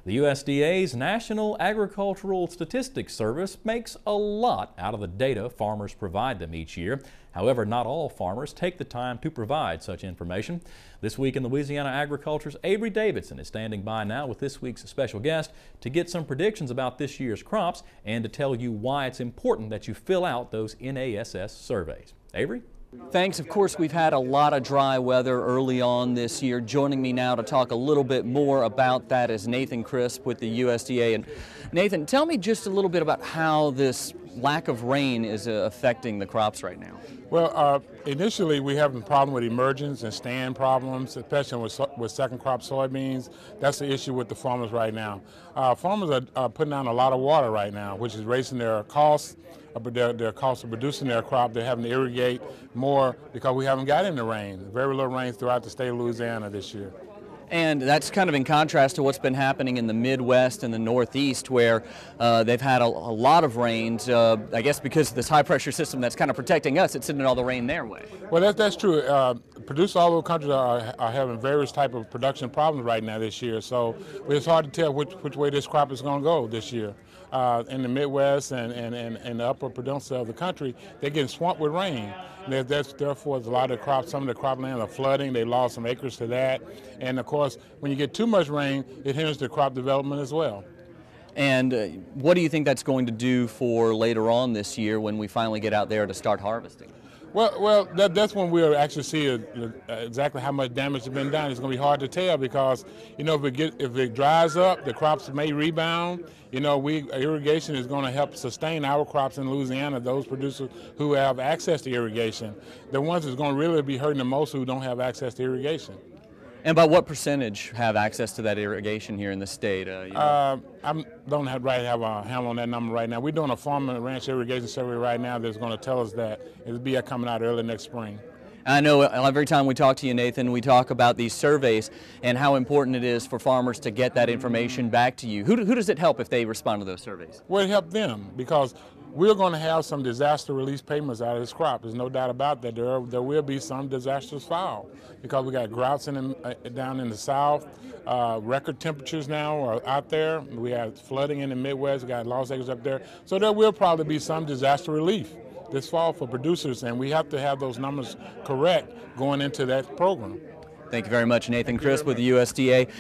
The USDA's National Agricultural Statistics Service makes a lot out of the data farmers provide them each year. However, not all farmers take the time to provide such information. This week in Louisiana Agriculture's Avery Davidson is standing by now with this week's special guest to get some predictions about this year's crops and to tell you why it's important that you fill out those NASS surveys. Avery? Thanks. Of course, we've had a lot of dry weather early on this year. Joining me now to talk a little bit more about that is Nathan Crisp with the USDA. And Nathan, tell me just a little bit about how this lack of rain is affecting the crops right now. Well, initially we have a problem with emergence and stand problems, especially with second crop soybeans. That's the issue with the farmers right now. Farmers are putting down a lot of water right now, which is raising their costs. Their cost of producing their crop. They're having to irrigate more because we haven't got any rain. Very little rain throughout the state of Louisiana this year. And that's kind of in contrast to what's been happening in the Midwest and the Northeast, where they've had a lot of rains, I guess because of this high pressure system that's kind of protecting us. It's sending all the rain their way. Well, that's true. Producers all over the country are having various type of production problems right now this year. So it's hard to tell which way this crop is going to go this year. In the Midwest and the upper peninsula of the country, they're getting swamped with rain. Therefore, a lot of the crops, some of the croplands are flooding. They lost some acres to that. And of course, when you get too much rain, it hinders the crop development as well. And what do you think that's going to do for later on this year when we finally get out there to start harvesting? Well, that's when we'll actually see exactly how much damage has been done. It's going to be hard to tell because, you know, if it dries up, the crops may rebound. You know, irrigation is going to help sustain our crops in Louisiana, those producers who have access to irrigation. The ones that's going to really be hurting the most who don't have access to irrigation. And about what percentage have access to that irrigation here in the state? I don't have a handle on that number right now. We're doing a farm and ranch irrigation survey right now that's going to tell us that. It'll be coming out early next spring. I know every time we talk to you, Nathan, we talk about these surveys and how important it is for farmers to get that information back to you. Who does it help if they respond to those surveys? Well, it helps them because we're going to have some disaster relief payments out of this crop. There's no doubt about that. There will be some disasters filed because we got droughts down in the south. Record temperatures now are out there. We have flooding in the Midwest. We got lost acres up there. So there will probably be some disaster relief this fall for producers, and we have to have those numbers correct going into that program. Thank you very much, Nathan Crisp with the USDA.